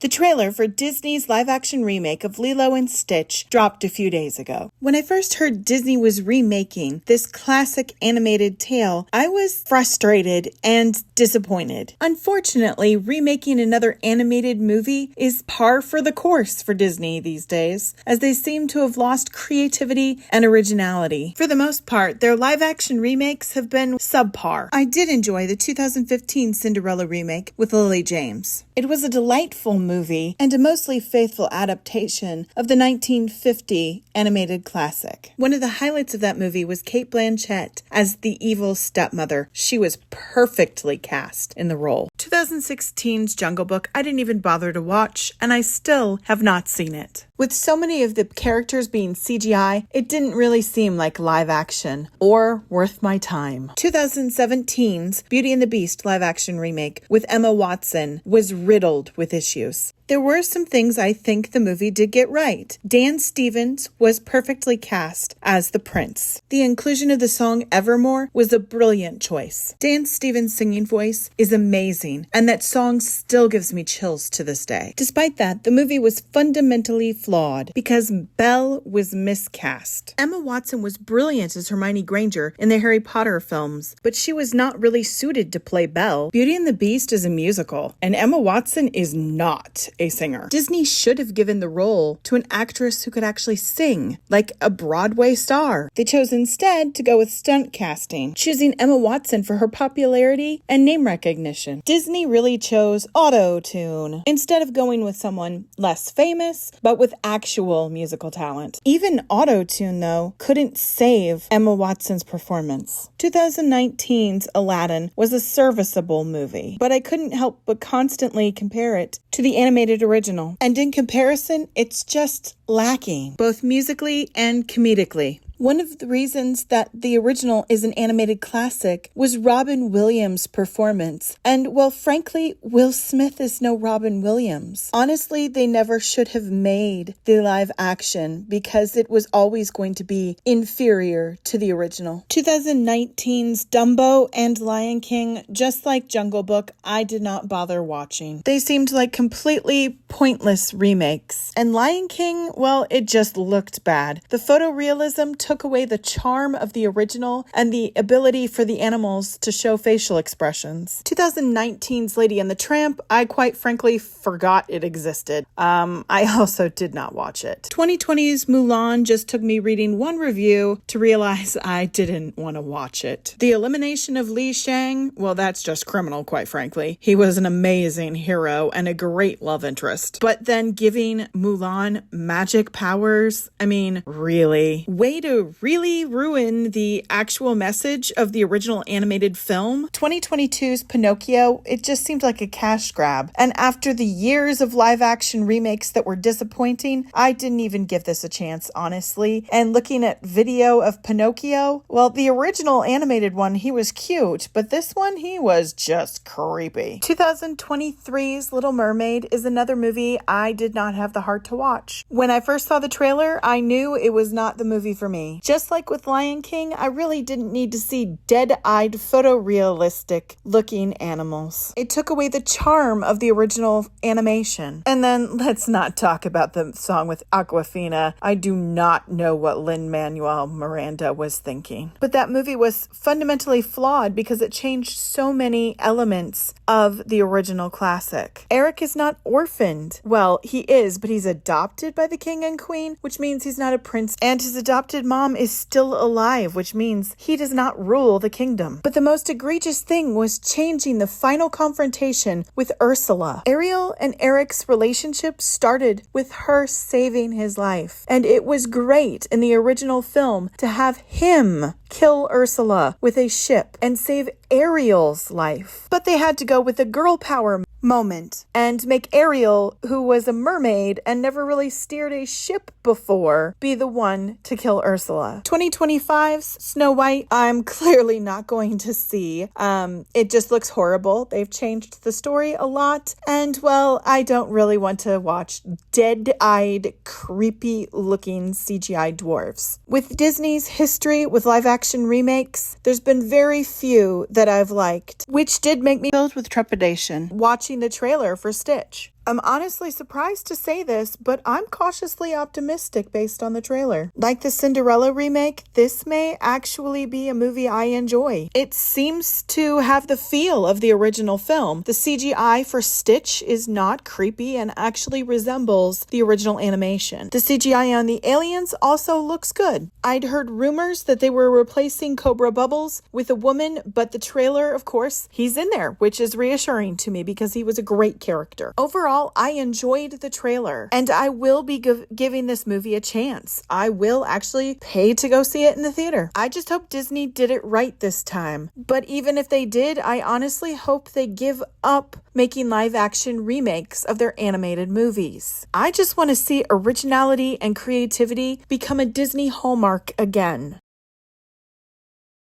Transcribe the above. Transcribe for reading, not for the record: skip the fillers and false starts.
The trailer for Disney's live-action remake of Lilo and Stitch dropped a few days ago. When I first heard Disney was remaking this classic animated tale, I was frustrated and disappointed. Unfortunately, remaking another animated movie is par for the course for Disney these days, as they seem to have lost creativity and originality. For the most part, their live-action remakes have been subpar. I did enjoy the 2015 Cinderella remake with Lily James. It was a delightful movie and a mostly faithful adaptation of the 1950 animated classic. One of the highlights of that movie was Cate Blanchett as the evil stepmother. She was perfectly cast in the role. 2016's Jungle Book I didn't even bother to watch, and I still have not seen it. With so many of the characters being CGI, it didn't really seem like live action or worth my time. 2017's Beauty and the Beast live action remake with Emma Watson was riddled with issues. There were some things I think the movie did get right. Dan Stevens was perfectly cast as the prince. The inclusion of the song Evermore was a brilliant choice. Dan Stevens' singing voice is amazing, and that song still gives me chills to this day. Despite that, the movie was fundamentally flawed because Belle was miscast. Emma Watson was brilliant as Hermione Granger in the Harry Potter films, but she was not really suited to play Belle. Beauty and the Beast is a musical, and Emma Watson is not a singer. Disney should have given the role to an actress who could actually sing, like a Broadway star. They chose instead to go with stunt casting, choosing Emma Watson for her popularity and name recognition. Disney really chose auto-tune instead of going with someone less famous, but with actual musical talent. Even auto-tune, though, couldn't save Emma Watson's performance. 2019's Aladdin was a serviceable movie, but I couldn't help but constantly compare it to the animated original. And in comparison, it's just lacking, both musically and comedically. One of the reasons that the original is an animated classic was Robin Williams' performance. And, well, frankly, Will Smith is no Robin Williams. Honestly, they never should have made the live action because it was always going to be inferior to the original. 2019's Dumbo and Lion King, just like Jungle Book, I did not bother watching. They seemed like completely pointless remakes. And Lion King, well, it just looked bad. The photorealism took away the charm of the original and the ability for the animals to show facial expressions. 2019's Lady and the Tramp, I quite frankly forgot it existed. I also did not watch it. 2020's Mulan just took me reading one review to realize I didn't want to watch it. The elimination of Li Shang, well, that's just criminal, quite frankly. He was an amazing hero and a great love interest. But then giving Mulan magic powers, I mean, really? Way to really ruin the actual message of the original animated film. 2022's Pinocchio, it just seemed like a cash grab. And after the years of live action remakes that were disappointing, I didn't even give this a chance, honestly. And looking at video of Pinocchio, well, the original animated one, he was cute, but this one, he was just creepy. 2023's Little Mermaid is another movie I did not have the heart to watch. When I first saw the trailer, I knew it was not the movie for me. Just like with Lion King, I really didn't need to see dead-eyed, photorealistic looking animals. It took away the charm of the original animation. And then let's not talk about the song with Awkwafina. I do not know what Lin-Manuel Miranda was thinking. But that movie was fundamentally flawed because it changed so many elements of the original classic. Eric is not orphaned. Well, he is, but he's adopted by the king and queen, which means he's not a prince, and his adopted mom is still alive, which means he does not rule the kingdom. But the most egregious thing was changing the final confrontation with Ursula. Ariel and Eric's relationship started with her saving his life. And it was great in the original film to have him kill Ursula with a ship and save Ariel's life. But they had to go with a girl power moment and make Ariel, who was a mermaid and never really steered a ship before, be the one to kill Ursula. 2025's Snow White, I'm clearly not going to see. It just looks horrible. They've changed the story a lot, and well, I don't really want to watch dead-eyed, creepy-looking CGI dwarves. With Disney's history with live-action remakes, there's been very few that I've liked, which did make me filled with trepidation watching the trailer for Stitch. I'm honestly surprised to say this, but I'm cautiously optimistic based on the trailer. Like the Cinderella remake, this may actually be a movie I enjoy. It seems to have the feel of the original film. The CGI for Stitch is not creepy and actually resembles the original animation. The CGI on the aliens also looks good. I'd heard rumors that they were replacing Cobra Bubbles with a woman, but the trailer, of course, he's in there, which is reassuring to me because he was a great character. Overall, I enjoyed the trailer, and I will be giving this movie a chance. I will actually pay to go see it in the theater. I just hope Disney did it right this time. But even if they did, I honestly hope they give up making live action remakes of their animated movies. I just want to see originality and creativity become a Disney hallmark again.